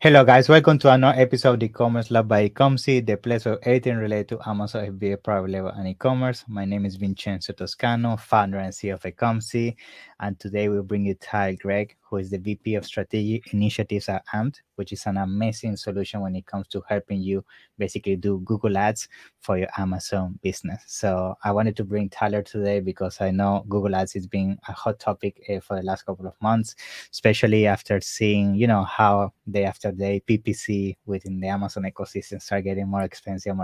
Hello, guys. Welcome to another episode of E-commerce Lab by Ecomcy, the place of everything related to Amazon FBA private label and e-commerce. My name is Vincenzo Toscano, founder and CEO of Ecomcy, and today we'll bring you Ty Gregg, who is the VP of Strategic Initiatives at AMP, which is an amazing solution when it comes to helping you basically do Google Ads for your Amazon business. So I wanted to bring Tyler today because I know Google Ads has been a hot topic for the last couple of months, especially after seeing, how day after day PPC within the Amazon ecosystem start getting more expensive.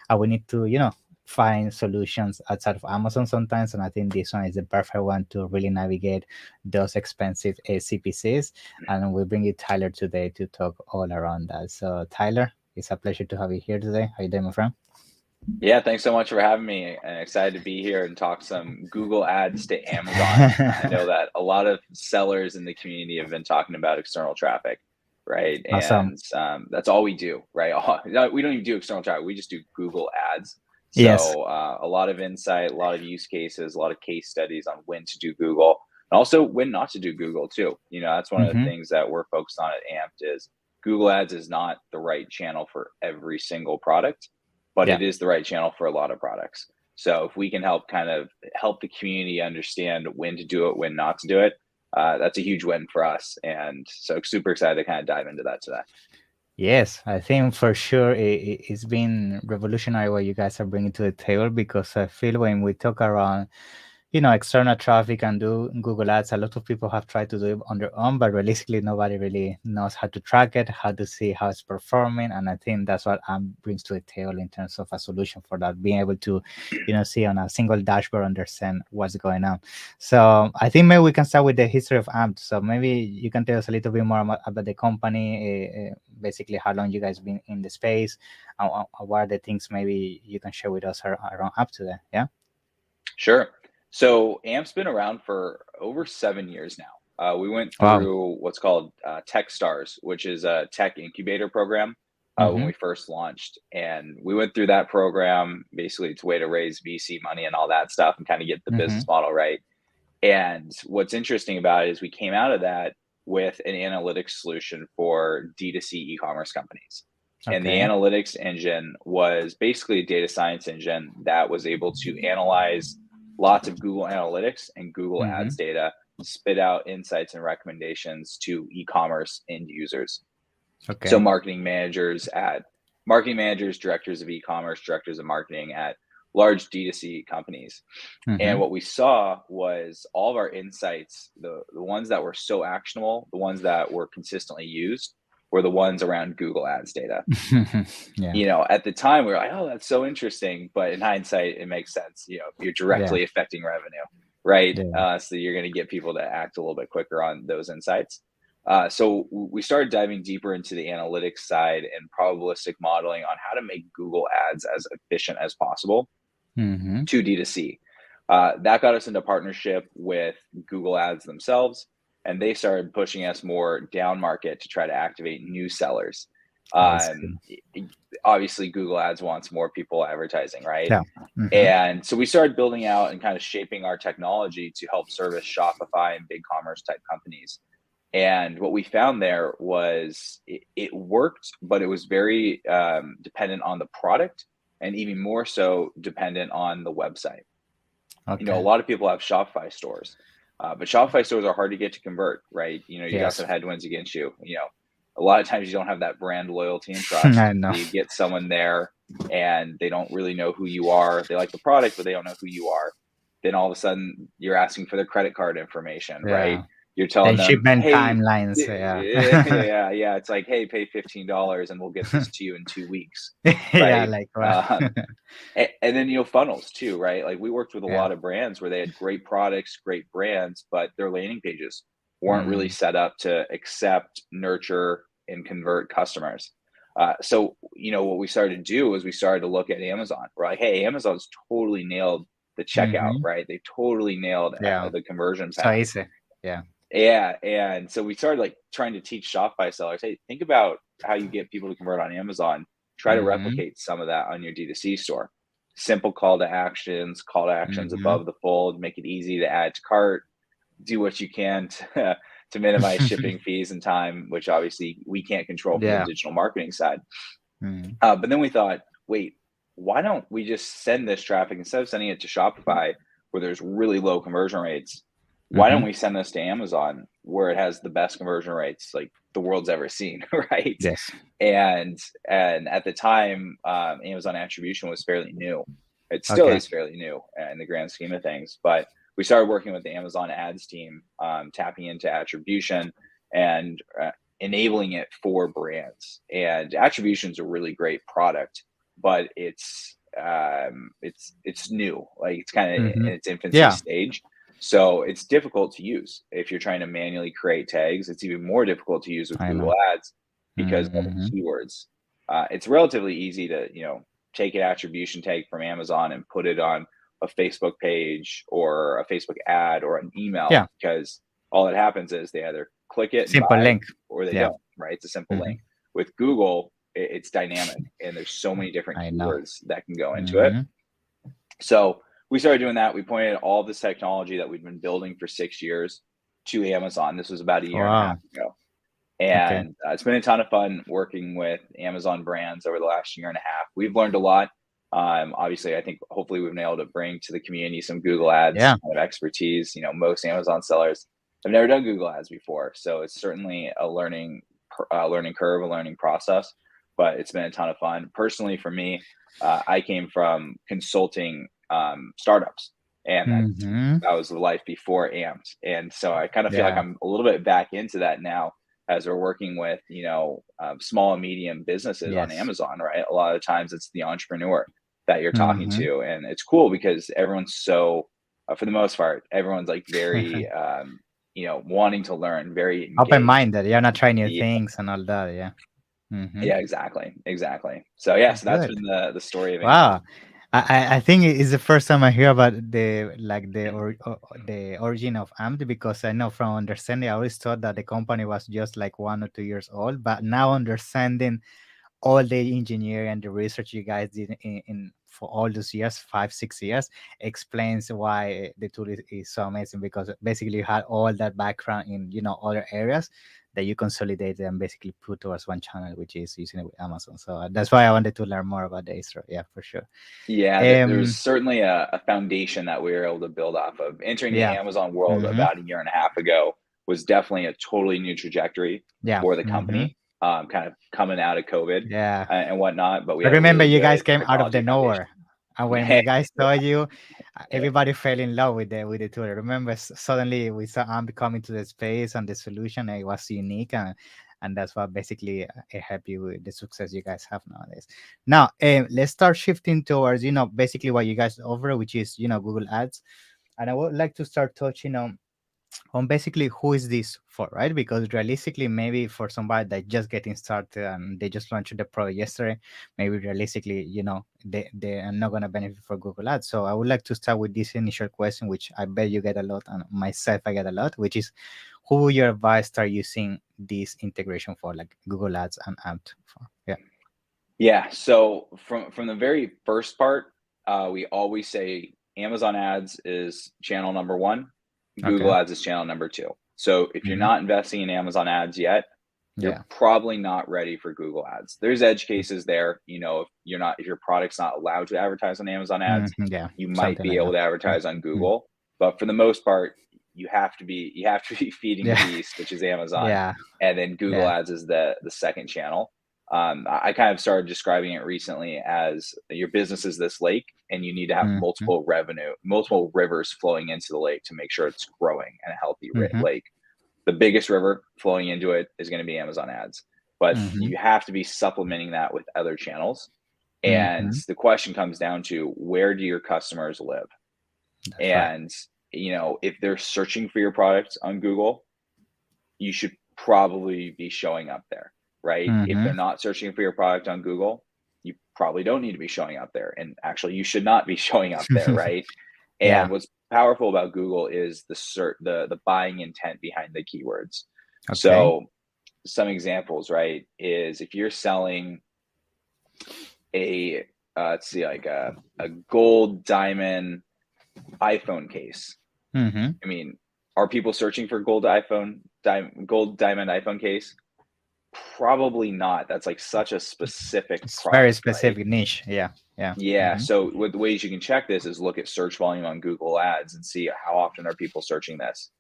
And we need to, find solutions outside of Amazon sometimes. And I think this one is the perfect one to really navigate those expensive CPCs. And we bring you Tyler today to talk all around that. So Tyler, it's a pleasure to have you here today. How you doing, my friend? Yeah, thanks so much for having me. And excited to be here and talk some Google Ads to Amazon. I know that a lot of sellers in the community have been talking about external traffic, right? Awesome. And that's all we do, right? We don't even do external traffic. We just do Google Ads. Yes. So a lot of insight, a lot of use cases, a lot of case studies on when to do Google, and also when not to do Google too. That's one of the things that we're focused on at Amped is Google Ads is not the right channel for every single product, but Yeah. it is the right channel for a lot of products. So if we can help help the community understand when to do it, when not to do it, that's a huge win for us. And so super excited to kind of dive into that today. Yes, I think for sure it's been revolutionary what you guys are bringing to the table, because I feel when we talk around, external traffic and do Google Ads, a lot of people have tried to do it on their own, but realistically, nobody really knows how to track it, how to see how it's performing. And I think that's what AMP brings to the table in terms of a solution for that, being able to, see on a single dashboard, understand what's going on. So I think maybe we can start with the history of AMP. So maybe you can tell us a little bit more about the company, basically how long you guys been in the space, what are the things maybe you can share with us around AMP today. Yeah. Sure. So AMP's been around for over 7 years now. We went Wow. through what's called Tech Stars, which is a tech incubator program when we first launched. And we went through that program. Basically, it's a way to raise VC money and all that stuff and kind of get the business model right. And what's interesting about it is we came out of that with an analytics solution for D2C e-commerce companies. And the Okay. analytics engine was basically a data science engine that was able to analyze lots of Google Analytics and Google Ads data, spit out insights and recommendations to e-commerce end users. Okay. So marketing managers, directors of e-commerce, directors of marketing at large D2C companies. And what we saw was all of our insights, the ones that were so actionable, the ones that were consistently used, were the ones around Google Ads data. Yeah. At the time we were like, oh, that's so interesting. But in hindsight, it makes sense. You're directly affecting revenue, right? Yeah. So you're going to get people to act a little bit quicker on those insights. So we started diving deeper into the analytics side and probabilistic modeling on how to make Google Ads as efficient as possible to D2C. That got us into partnership with Google Ads themselves, and they started pushing us more down market to try to activate new sellers. Obviously, Google Ads wants more people advertising, right? Yeah. And so we started building out and kind of shaping our technology to help service Shopify and big commerce type companies. And what we found there was it worked, but it was very dependent on the product, and even more so dependent on the website. Okay. A lot of people have Shopify stores, but Shopify stores are hard to get to convert, right? You got some headwinds against you. A lot of times you don't have that brand loyalty and trust. I know. You get someone there and they don't really know who you are. They like the product, but they don't know who you are. Then all of a sudden you're asking for their credit card information, right? You're telling them, shipment hey, timelines. yeah. It's like, hey, pay $15 and we'll get this to you in 2 weeks, Yeah, right? like And then funnels too, right? Like we worked with a lot of brands where they had great products, great brands, but their landing pages weren't really set up to accept, nurture, and convert customers. So what we started to do was we started to look at Amazon. We're like, hey, Amazon's totally nailed the checkout, right? They totally nailed the conversion so path. easy. Yeah. Yeah. And so we started trying to teach Shopify sellers, hey, think about how you get people to convert on Amazon. Try to replicate some of that on your D2C store. Simple call to actions above the fold, make it easy to add to cart, do what you can to minimize shipping fees and time, which obviously we can't control from the digital marketing side. But then we thought, wait, why don't we just send this traffic instead of sending it to Shopify where there's really low conversion rates? Why don't we send this to Amazon where it has the best conversion rates like the world's ever seen, right? Yes. And at the time, Amazon attribution was fairly new. It still is fairly new in the grand scheme of things, but we started working with the Amazon ads team, tapping into attribution and enabling it for brands. And attribution is a really great product, but it's new. Like it's kind of in its infancy stage. So it's difficult to use. If you're trying to manually create tags, it's even more difficult to use with Google Ads because of the keywords. It's relatively easy to, take an attribution tag from Amazon and put it on a Facebook page or a Facebook ad or an email, because all that happens is they either click it, simple link, or they don't, right? It's a simple link. With Google, it's dynamic and there's so many different keywords that can go into it. So we started doing that. We pointed all this technology that we've been building for 6 years to Amazon. This was about a year and a half ago. And it's been a ton of fun working with Amazon brands over the last year and a half. We've learned a lot. Obviously, I think hopefully we've been able to bring to the community some Google Ads kind of expertise. Most Amazon sellers have never done Google Ads before. So it's certainly a learning curve, a learning process, but it's been a ton of fun. Personally, for me, I came from consulting startups, and that was the life before Amped. And so I kind of feel like I'm a little bit back into that now as we're working with, small and medium businesses on Amazon, right? A lot of times it's the entrepreneur that you're talking to. And it's cool because everyone's so, for the most part, everyone's like very, wanting to learn, very open-minded. You're not trying new things and all that. Yeah. Yeah, exactly. So so that's been the story of wow. I think it's the first time I hear about the origin of AMD, because I know from understanding, I always thought that the company was just like 1 or 2 years old, but now understanding all the engineering and the research you guys did in for all those years, 5-6 years, explains why the tool is so amazing, because basically you had all that background in other areas that you consolidated and basically put towards one channel, which is using it with Amazon. So that's why I wanted to learn more about the Istro. Yeah, for sure. Yeah, there's certainly a foundation that we were able to build off of. Entering the Amazon world about a year and a half ago was definitely a totally new trajectory for the company, kind of coming out of COVID and whatnot. But we remember you guys came out of the nowhere. And when you guys saw you, everybody fell in love with the tool. Remember, suddenly we saw AMP coming to the space and the solution. And it was unique, and that's what basically helped you with the success you guys have nowadays. Now, let's start shifting towards basically what you guys offer, which is Google Ads. And I would like to start touching on basically who is this for, right? Because realistically, maybe for somebody that just getting started and they just launched the product yesterday, maybe realistically, they are not going to benefit for Google Ads. So I would like to start with this initial question, which I bet you get a lot, and myself I get a lot, which is, who would your advice start using this integration for, like Google Ads and AMP for? So from the very first part, we always say Amazon Ads is channel number 1. Google Ads is channel number 2. So if you're not investing in Amazon Ads yet, you're probably not ready for Google Ads. There's edge cases there. If your product's not allowed to advertise on Amazon Ads, you might be able to advertise on Google. But for the most part, you have to be feeding the beast, which is Amazon. And then Google Ads is the second channel. I kind of started describing it recently as your business is this lake, and you need to have multiple rivers flowing into the lake to make sure it's growing and a healthy lake. The biggest river flowing into it is going to be Amazon Ads, but you have to be supplementing that with other channels. And the question comes down to, where do your customers live? That's right. If they're searching for your product on Google, you should probably be showing up there. Right? If they're not searching for your product on Google, you probably don't need to be showing up there. And actually, you should not be showing up there, right? And what's powerful about Google is the buying intent behind the keywords. So some examples, right, is if you're selling a gold diamond iPhone case. I mean, are people searching for gold iPhone gold diamond iPhone case? Probably not. That's like such a specific It's very product, right? specific niche. Yeah, yeah. Yeah. So what the ways you can check this is look at search volume on Google Ads and see how often are people searching this.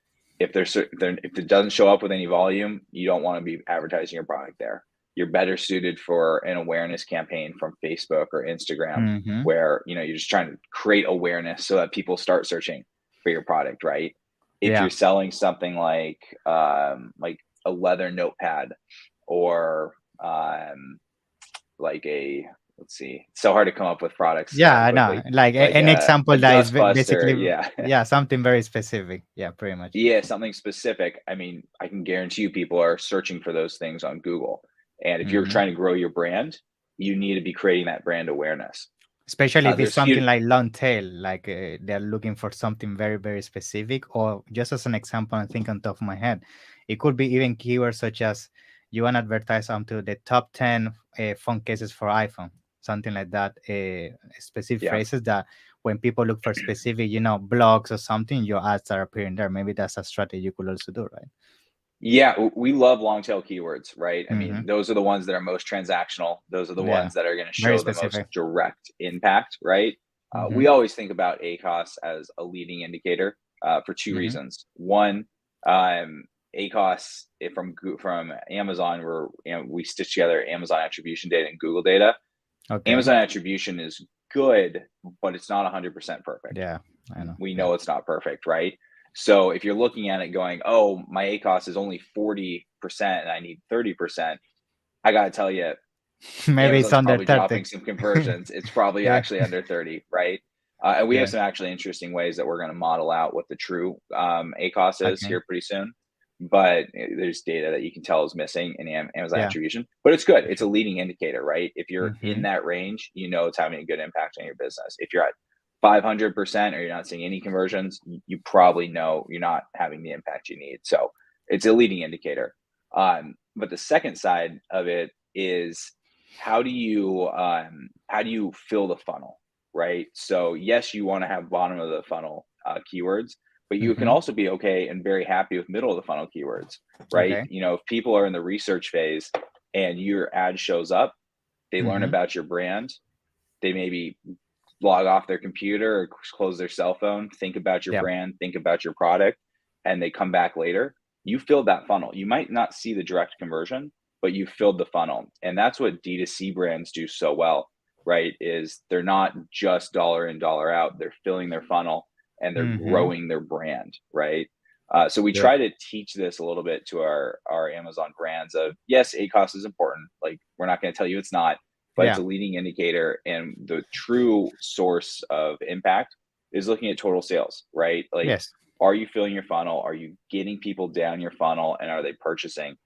If it doesn't show up with any volume, you don't want to be advertising your product there. You're better suited for an awareness campaign from Facebook or Instagram, Mm-hmm. where you're just trying to create awareness so that people start searching for your product, right? If Yeah. you're selling something like a leather notepad, or like a let's see, it's so hard to come up with products Yeah, I know. quickly, Like like an example a that is dust buster, basically, yeah. yeah, something very specific. Yeah, pretty much. Yeah, something specific. I mean, I can guarantee you people are searching for those things on Google. And if you're Hmm. trying to grow your brand, you need to be creating that brand awareness. Especially if it's There's a few. something like long tail, like they're looking for something very, very specific. Or just as an example, I think on top of my head, it could be even keywords such as you want to advertise onto the top 10 phone cases for iPhone, something like that. Specific Yeah. phrases that when people look for specific, blogs or something, your ads are appearing there. Maybe that's a strategy you could also do, right? Yeah, we love long tail keywords, right? I Mm-hmm. mean, those are the ones that are most transactional. Those are the Yeah, ones that are going to very show the most specific. direct impact, right? Mm-hmm. We always think about ACOS as a leading indicator for two Mm-hmm. reasons. One, ACOS from Amazon, where we stitch together Amazon attribution data and Google data. Okay. Amazon attribution is good, but it's not 100% perfect. Yeah, I know. We Yeah. know it's not perfect, right? So if you're looking at it going, oh, my ACOS is only 40% and I need 30%, I got to tell you, Maybe it's Amazon's under probably 30. dropping some conversions. It's probably Yeah. actually under 30, right? And we have Yeah. some actually interesting ways that we're going to model out what the true ACOS is Okay. here pretty soon. But there's data that you can tell is missing in Amazon Yeah. attribution. But it's good. It's a leading indicator, right? If you're in Mm-hmm. that range, it's having a good impact on your business. If you're at 500% or you're not seeing any conversions, you probably know you're not having the impact you need. So it's a leading indicator. But the second side of it is how do you fill the funnel, right? So yes, you want to have bottom of the funnel keywords, but you can Mm-hmm. also be okay and very happy with middle of the funnel keywords, right? Okay. If people are in the research phase and your ad shows up, they learn Mm-hmm. about your brand, they maybe log off their computer or close their cell phone, think about your Yeah. brand, think about your product, and they come back later. You filled that funnel. You might not see the direct conversion, but you filled the funnel. And that's what D2C brands do so well, right? Is they're not just dollar in, dollar out. They're filling their funnel and they're Mm-hmm. growing their brand, right? So we Good. try to teach this a little bit to our Amazon brands of, yes, ACOS is important. Like, we're not going to tell you it's not, but it's Yeah. a leading indicator. And the true source of impact is looking at total sales, right? Like, Yes. are you filling your funnel? Are you getting people down your funnel, and are they purchasing?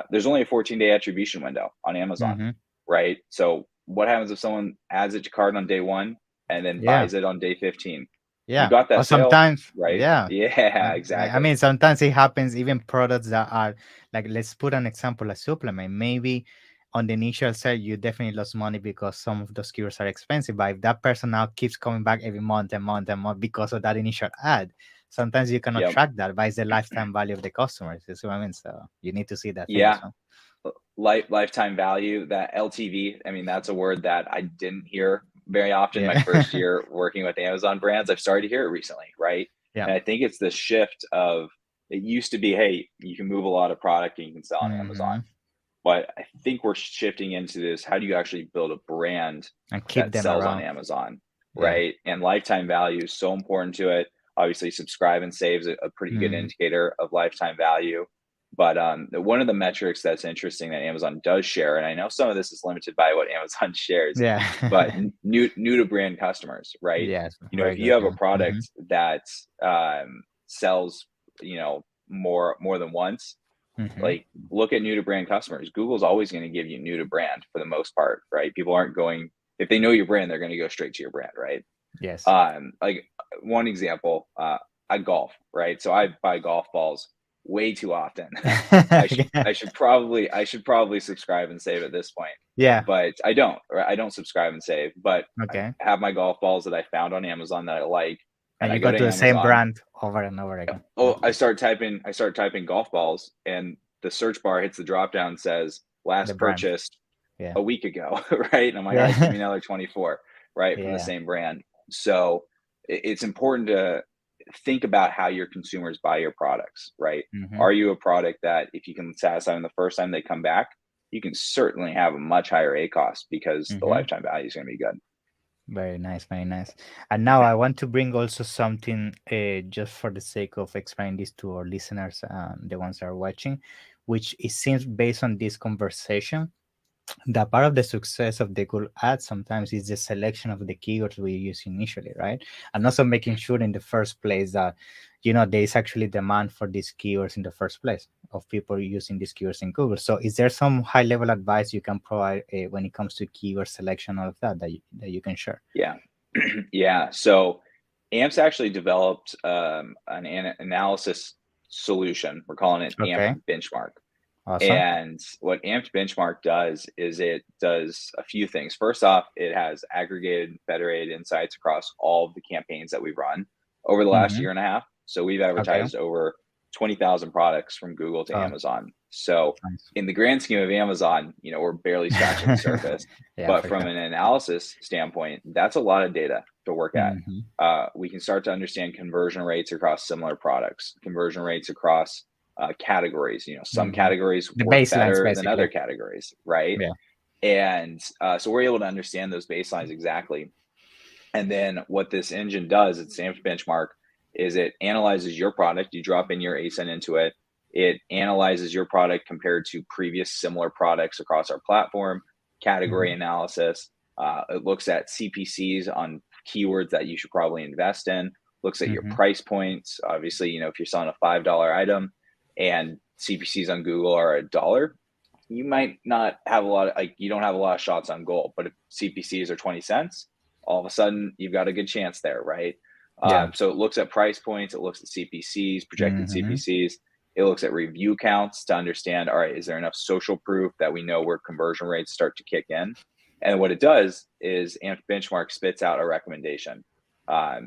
There's only a 14-day attribution window on Amazon, Mm-hmm. right? So what happens if someone adds it to cart on day one and then Yeah. buys it on day 15? You Yeah. got Or that sale, sometimes, right? yeah. Yeah, I exactly. mean, sometimes it happens even products that are like, let's put an example, a supplement. Maybe on the initial sale, you definitely lost money because some of those keywords are expensive. But if that person now keeps coming back every month and month and month because of that initial ad, sometimes you cannot Yep. track that, but it's the lifetime value of the customers. You see what I mean? So you need to see that thing as Yeah. well. Lifetime value, that LTV. I mean, that's a word that I didn't hear very often my Yeah. first year working with Amazon brands. I've started to hear it recently, right? Yeah. And I think it's the shift of, it used to be, hey, you can move a lot of product and you can sell on Amazon. Mm-hmm. But I think we're shifting into this. How do you actually build a brand And keep that them sells on around. Amazon, Yeah. right? And lifetime value is so important to it. Obviously, subscribe and save is a pretty good Mm-hmm. indicator of lifetime value. But one of the metrics that's interesting that Amazon does share, and I know some of this is limited by what Amazon shares, Yeah. but new to brand customers, right? Yes. If Very you good. have a Yeah. Mm-hmm. product that sells, more than once, Mm-hmm. like, look at new to brand customers. Google's always going to give you new to brand for the most part, right? People aren't going, if they know your brand, they're going to go straight to your brand, right? Yes. Like, one example, I golf, right? So I buy golf balls way too often. I should probably subscribe and save at this point, Yeah. but I don't. Right? I don't subscribe and save, but I Okay. have my golf balls that I found on Amazon that I like, and And I you go go to to the same Amazon. brand over and over again. Yeah. Oh, I start typing golf balls, and the search bar hits the drop down and says The last brand. purchased Yeah. a week ago, right? And I'm like, all right, give Yeah. me another 24, right, from the Yeah. same brand. So it's important to think about how your consumers buy your products, right? Hmm. Are you a product that if you can satisfy them the first time they come back, you can certainly have a much higher A cost because the Hmm. lifetime value is going to be good. Very nice, very nice. And now I want to bring also something, just for the sake of explaining this to our listeners, the ones that are watching, which it seems based on this conversation that part of the success of the Google ads sometimes is the selection of the keywords we use initially, right? And also making sure in the first place that there is actually demand for these keywords in the first place of people using these keywords in Google. So is there some high level advice you can provide, when it comes to keyword selection, all of that that you can share? Yeah. Yeah. So AMP's actually developed an analysis solution. We're calling it AMP Okay, Benchmark. awesome. And what AMP Benchmark does is it does a few things. First off, it has aggregated, federated insights across all of the campaigns that we've run over the last Mm-hmm. year and a half. So we've Okay. advertised over 20,000 products from Google to Oh, Amazon. So nice. in the grand scheme of Amazon, we're barely scratching the surface. Yeah, But for from sure. an analysis standpoint, that's a lot of data to work at. Mm-hmm. We can start to understand conversion rates across similar products, conversion rates across categories. Some Mm-hmm. categories The work baselines, better than basically. other categories, right? Yeah. And so we're able to understand those baselines exactly. And then what this engine does, it's Sam's benchmark, is it analyzes your product. You drop in your ASIN into it. It analyzes your product compared to previous similar products across our platform, category Mm-hmm. analysis. It looks at CPCs on keywords that you should probably invest in, looks at your Mm-hmm. price points. Obviously, if you're selling a $5 item and CPCs on Google are $1, you might not have a lot of, like, you don't have a lot of shots on goal. But if CPCs are 20 cents, all of a sudden you've got a good chance there, right? Yeah. So it looks at price points, it looks at CPCs, projected Mm-hmm. CPCs, it looks at review counts to understand, all right, is there enough social proof that we know where conversion rates start to kick in? And what it does is AMP Benchmark spits out a recommendation.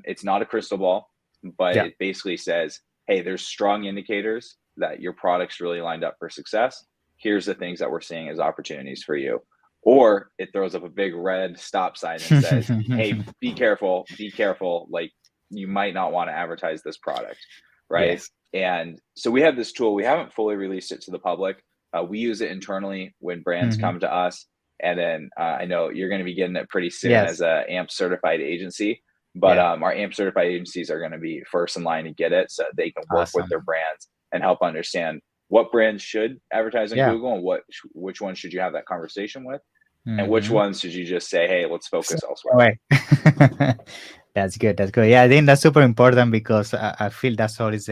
It's not a crystal ball, but Yeah. it basically says, hey, there's strong indicators that your product's really lined up for success. Here's the things that we're seeing as opportunities for you. Or it throws up a big red stop sign and says, hey, be careful. Like, you might not want to advertise this product, right? Yes. And so we have this tool. We haven't fully released it to the public. We use it internally when brands Mm-hmm. come to us. And then I know you're going to be getting it pretty soon Yes. as a AMP certified agency. But Yeah. our AMP certified agencies are going to be first in line to get it so they can work with Awesome. their brands and help understand what brands should advertise on Yeah. Google and which ones should you have that conversation with, and which Mm-hmm. ones should you just say, hey, let's So, focus elsewhere. way. That's good. That's good. Yeah, I think that's super important because I feel that's always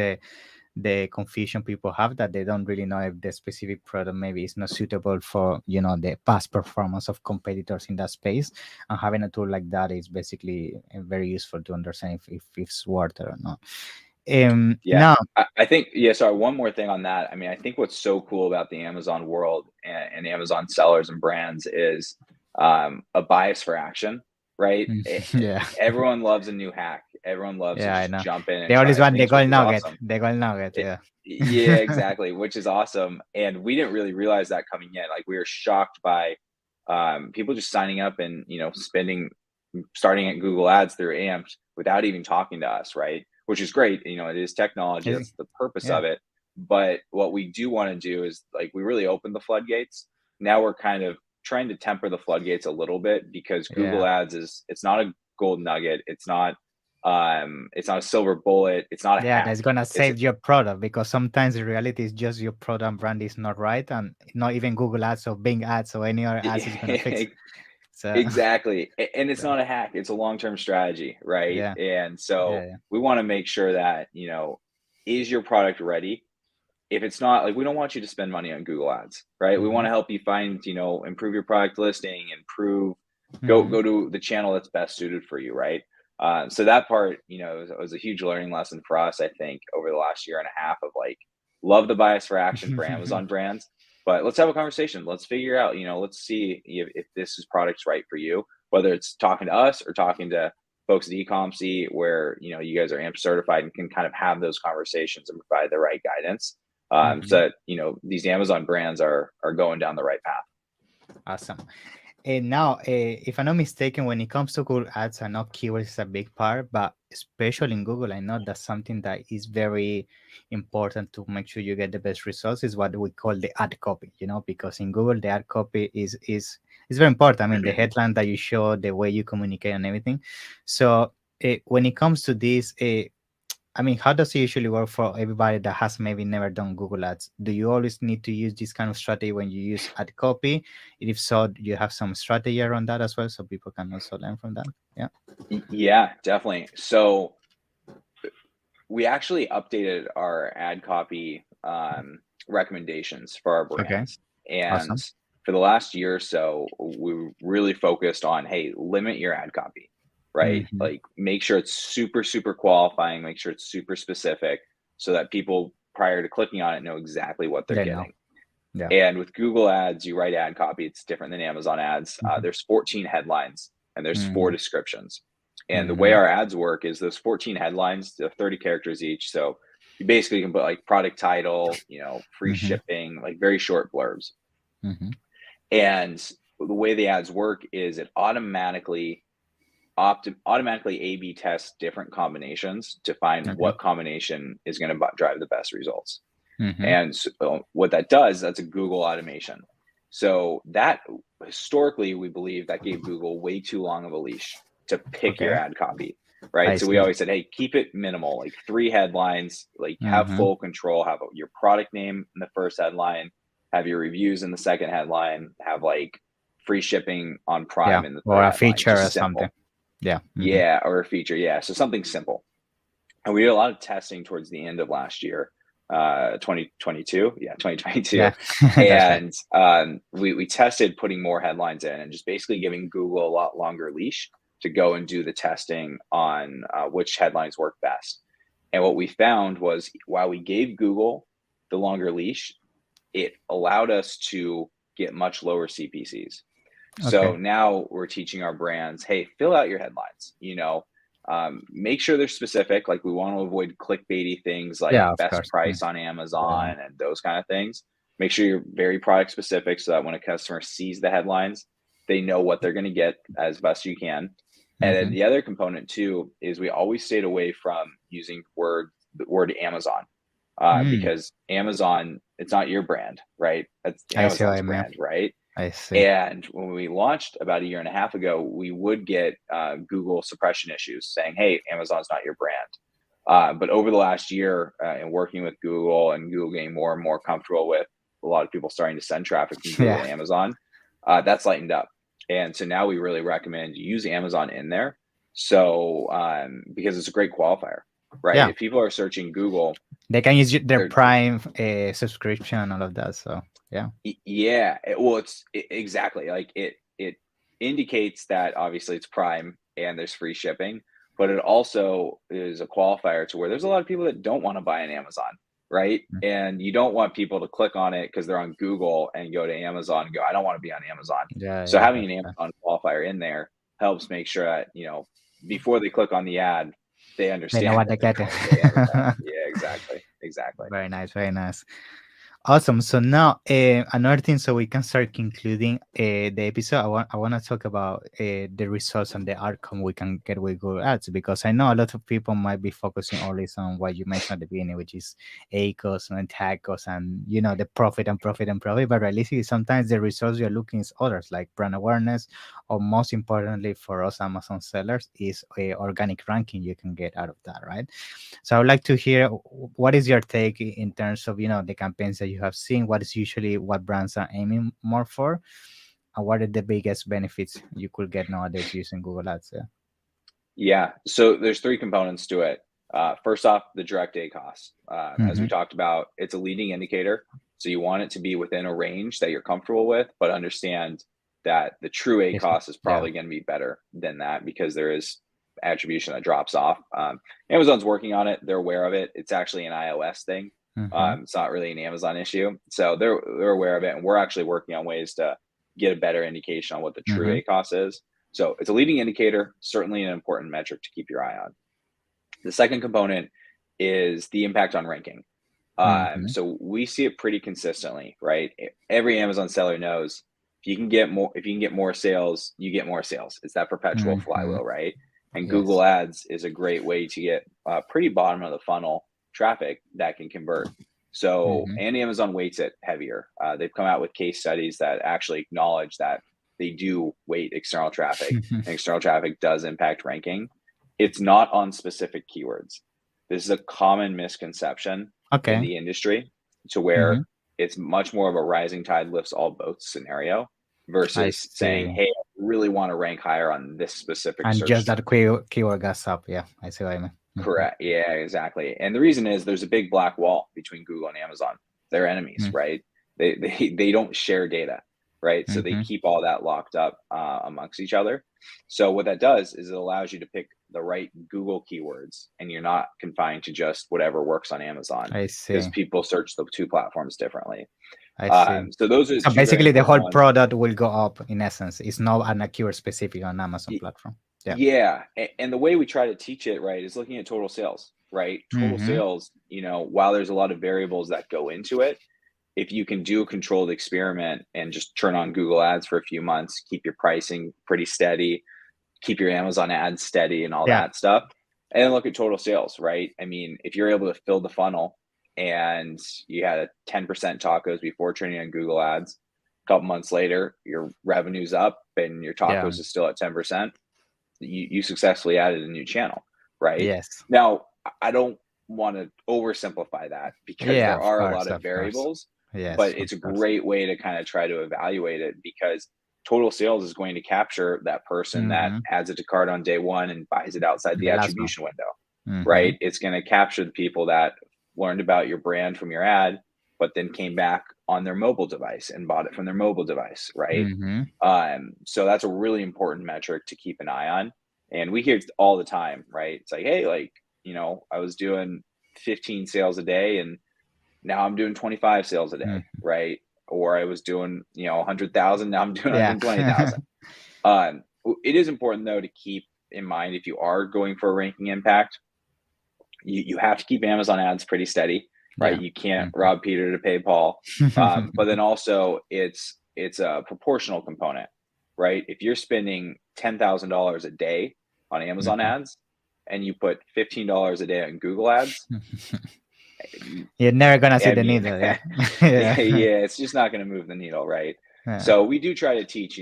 the confusion people have, that they don't really know if the specific product maybe is not suitable for the past performance of competitors in that space. And having a tool like that is basically very useful to understand if it's worth it or not. Yeah, Now. I think, yeah, sorry, one more thing on that. I mean, I think what's so cool about the Amazon world and Amazon sellers and brands is a bias for action, right? Yeah. Everyone loves a new hack. Everyone loves to Yeah, I just know. jump in They and always try want the things, which gold is nugget. awesome. The gold nugget. It, Yeah. yeah, exactly, which is awesome. And we didn't really realize that coming in. Like, we were shocked by people just signing up and starting at Google Ads through AMPs without even talking to us, right? Which is great. It is technology. Is- That's the purpose Yeah. of it. But what we do want to do is, like, we really open the floodgates. Now we're kind of trying to temper the floodgates a little bit because Google Yeah. Ads it's not a gold nugget. It's not a silver bullet. It's not a Yeah, hack. that's gonna It's save your product, because sometimes the reality is just your product brand is not right, and not even Google Ads or Bing Ads or any other ads is gonna fix it. So exactly. And it's so, not a hack, it's a long-term strategy, right? yeah, And yeah, so yeah. we want to make sure that, is your product ready? If it's not, like, we don't want you to spend money on Google Ads, right? We want Mm-hmm. to help you find, improve your product listing, Mm-hmm. go to the channel that's best suited for you, right? So that part, was a huge learning lesson for us, I think, over the last year and a half of, like, love the bias for action for Amazon brands, but let's have a conversation. Let's figure out, let's see if this is products right for you, whether it's talking to us or talking to folks at eComC where, you guys are AMP certified and can kind of have those conversations and provide the right guidance. So that, these Amazon brands are going down the right path. Awesome. And now, if I'm not mistaken, when it comes to Google Ads, I know keywords is a big part, but especially in Google, I know that's something that is very important to make sure you get the best results. Is what we call the ad copy, because in Google the ad copy is very important. I mean, the headline that you show, the way you communicate, and everything. So, when it comes to this, I mean, how does it usually work for everybody that has maybe never done Google Ads? Do you always need to use this kind of strategy when you use ad copy? If so, do you have some strategy around that as well so people can also learn from that? Yeah. Yeah, definitely. So we actually updated our ad copy recommendations for our Okay. brands. And Awesome. for the last year or so, we really focused on, hey, limit your ad copy, right? Mm-hmm. Like make sure it's super, super qualifying, make sure it's super specific so that people prior to clicking on it know exactly what they're They know. getting. Yeah. And with Google Ads, you write ad copy. It's different than Amazon ads. Mm-hmm. There's 14 headlines and there's 4 Mm-hmm. descriptions. And the way Mm-hmm. our ads work is those 14 headlines, they're 30 characters each. So you basically can put like product title, free Mm-hmm. shipping, like very short blurbs. Mm-hmm. And the way the ads work is it automatically A/B tests different combinations to find Okay. what combination is going to drive the best results. Mm-hmm. And so what that does, that's a Google automation. So that historically, we believe that gave Google way too long of a leash to pick your Okay. ad copy, right? I So we see. always said, hey, keep it minimal, like 3 headlines, like have Mm-hmm. full control, have your product name in the first headline, have your reviews in the second headline, have like free shipping on Yeah. Prime in the Or third a headline, feature or just something. simple. Yeah. Mm-hmm. Yeah, or a feature. Yeah. So something simple. And we did a lot of testing towards the end of last year, 2022. Yeah, 2022. Yeah. That's right. And we tested putting more headlines in and just basically giving Google a lot longer leash to go and do the testing on which headlines work best. And what we found was while we gave Google the longer leash, it allowed us to get much lower CPCs. Okay. So now we're teaching our brands, hey, fill out your headlines, make sure they're specific. Like we want to avoid clickbaity things like Yeah, of best course. price on Amazon and those kind of things. Make sure you're very product specific so that when a customer sees the headlines, they know what they're going to get as best you can. And then Mm-hmm. the other component too is we always stayed away from using the word Amazon because Amazon, it's not your brand, right? That's I see what I Amazon's mean. brand, right? I see. And when we launched about a year and a half ago, we would get Google suppression issues saying, hey, Amazon's not your brand. But over the last year and working with Google and Google getting more and more comfortable with a lot of people starting to send traffic from Google Yeah. to Amazon, that's lightened up. And so now we really recommend you use Amazon in there. So because it's a great qualifier, right? Yeah. If people are searching Google, They can use their they're Prime subscription and all of that. So yeah. Yeah, well, exactly like it indicates that obviously it's Prime and there's free shipping, but it also is a qualifier to where there's a lot of people that don't want to buy on Amazon, right? Mm. And you don't want people to click on it because they're on Google and go to Amazon and go, I don't want to be on Amazon. Yeah, So yeah, having that's an right. Amazon qualifier in there helps make sure that, before they click on the ad, they They know understand what that they they're get. going to Amazon. Yeah, exactly. Exactly. Very nice, very nice. Awesome. So now another thing, so we can start concluding the episode. I want to talk about the results and the outcome we can get with Google Ads, because I know a lot of people might be focusing always on what you mentioned at the beginning, which is ACOS and tag costs and the profit and profit and profit. But realistically, sometimes the results you're looking is others, like brand awareness, or most importantly for us Amazon sellers is organic ranking you can get out of that, right? So I would like to hear what is your take in terms of the campaigns that you have seen. What is usually what brands are aiming more for, and what are the biggest benefits you could get nowadays using Google Ads? Yeah. Yeah. So there's 3 components to it. First off, the direct A cost. As Mm-hmm. we talked about, it's a leading indicator. So you want it to be within a range that you're comfortable with, but understand that the true A Yes. cost is Yeah. probably going to be better than that because there is attribution that drops off. Amazon's working on it. They're aware of it. It's actually an iOS thing. Mm-hmm. It's not really an Amazon issue. So they're aware of it. And we're actually working on ways to get a better indication on what the true Mm-hmm. A cost is. So it's a leading indicator, certainly an important metric to keep your eye on. The second component is the impact on ranking. So we see it pretty consistently, right? Every Amazon seller knows if you can get more sales, you get more sales. It's that perpetual flywheel, right? And Google Ads is a great way to get pretty bottom of the funnel traffic that can convert. So, and Amazon weights it heavier. They've come out with case studies that actually acknowledge that they do weight external traffic, and external traffic does impact ranking. It's not on specific keywords. This is a common misconception in the industry, to where it's much more of a rising tide lifts all boats scenario versus saying, hey, I really want to rank higher on this specific and search just term. that keyword goes up. Yeah, I see what I mean. Correct. Yeah, exactly. And the reason is there's a big black wall between Google and Amazon. They're enemies, right? They don't share data, right? So they keep all that locked up amongst each other. So what that does is it allows you to pick the right Google keywords, and you're not confined to just whatever works on Amazon. I see. Because people search the two platforms differently. I see. So those are so basically the whole product will go up in essence. It's not an keyword specific on Amazon platform. Yeah. And the way we try to teach it, right, is looking at total sales, right? Total sales, while there's a lot of variables that go into it, if you can do a controlled experiment and just turn on Google Ads for a few months, keep your pricing pretty steady, keep your Amazon ads steady and all that stuff, and then look at total sales, right? I mean, if you're able to fill the funnel and you had a 10% tacos before turning on Google Ads, a couple months later, your revenue's up and your tacos is still at 10%, you successfully added a new channel, right? Yes. Now, I don't want to oversimplify that because there are a lot of variables, but it's a great way to kind of try to evaluate it, because total sales is going to capture that person that adds it to cart on day one and buys it outside the attribution window, right? It's going to capture the people that learned about your brand from your ad, but then came back on their mobile device and bought it from their mobile device, right? So that's a really important metric to keep an eye on. And we hear it all the time, right? It's like, hey, I was doing 15 sales a day and now I'm doing 25 sales a day, right? Or I was doing, 100,000, now I'm doing 120,000. It is important though to keep in mind, if you are going for a ranking impact, you have to keep Amazon ads pretty steady, right? You can't rob Peter to pay Paul. But then also it's a proportional component, right? If you're spending $10,000 a day on Amazon ads and you put $15 a day on Google ads, you're never gonna see the needle. Yeah. It's just not going to move the needle, right? So we do try to teach,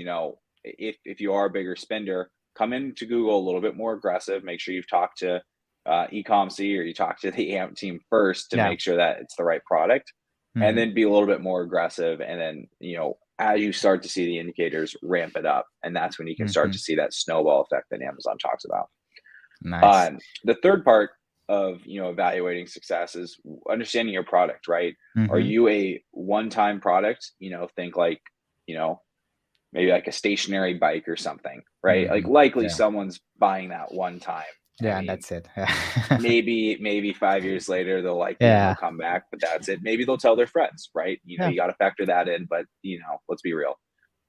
if you are a bigger spender, come into Google a little bit more aggressive. Make sure you've talked to eComC or you talk to the AMP team first to make sure that it's the right product, and then be a little bit more aggressive. And then, as you start to see the indicators, ramp it up. And that's when you can start to see that snowball effect that Amazon talks about. Nice. The third part of, evaluating success is understanding your product, right? Are you a one-time product? Think like, maybe like a stationary bike or something, right? Like likely someone's buying that one time. Yeah, I mean, that's it. maybe 5 years later they'll they'll come back, but that's it. Maybe they'll tell their friends, right? You got to factor that in, but let's be real.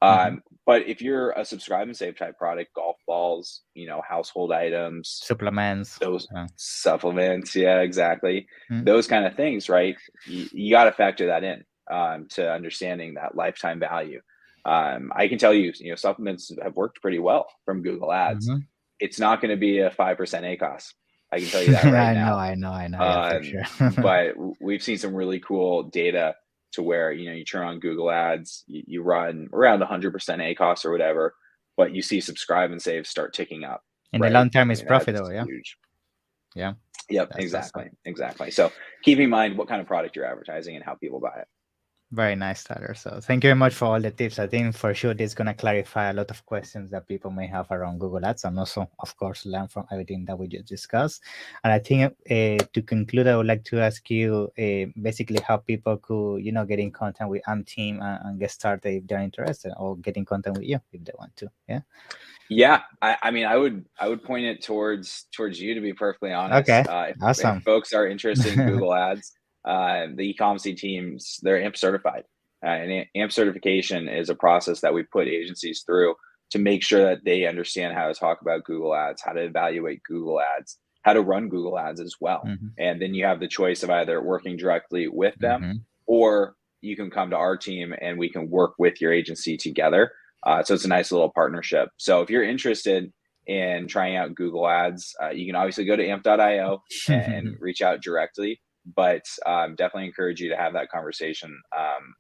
But if you're a subscribe and save type product, golf balls, household items, supplements, those supplements, exactly, those kind of things, right? You got to factor that in to understanding that lifetime value. I can tell you, supplements have worked pretty well from Google Ads. It's not going to be a 5% ACOS. I can tell you that right now. I know. Yeah, for sure. But we've seen some really cool data to where, you turn on Google Ads, you run around 100% ACOS or whatever, but you see subscribe and save start ticking up. In the long term, it's profitable. Yeah. Huge. Yeah. Yep. That's exactly. So keep in mind what kind of product you're advertising and how people buy it. Very nice, Tyler. So thank you very much for all the tips. I think for sure this is going to clarify a lot of questions that people may have around Google Ads, and also, of course, learn from everything that we just discussed. And I think to conclude, I would like to ask you basically how people could, get in contact with team and get started if they're interested, or get in contact with you if they want to. Yeah. Yeah, I mean, I would point it towards you, to be perfectly honest. Okay, awesome. If folks are interested in Google Ads, the eComC teams, they're AMP certified. And AMP certification is a process that we put agencies through to make sure that they understand how to talk about Google Ads, how to evaluate Google Ads, how to run Google Ads as well. Mhm. And then you have the choice of either working directly with them, Mhm. or you can come to our team and we can work with your agency together. So it's a nice little partnership. So if you're interested in trying out Google Ads, you can obviously go to amp.io and reach out directly. But definitely encourage you to have that conversation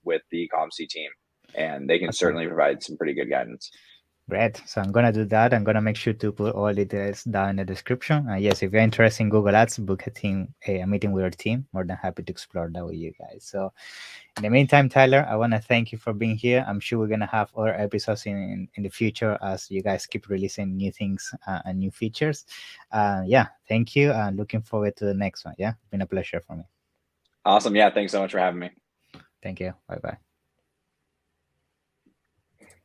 with the ComC team, and they can Awesome. certainly provide some pretty good guidance. Great. So I'm gonna do that. I'm gonna make sure to put all details down in the description. And yes, if you're interested in Google Ads, book a meeting with our team. More than happy to explore that with you guys. So in the meantime, Tyler, I want to thank you for being here. I'm sure we're gonna have other episodes in the future as you guys keep releasing new things and new features. Yeah, thank you. And looking forward to the next one. Yeah, been a pleasure for me. Awesome. Yeah. Thanks so much for having me. Thank you. Bye bye.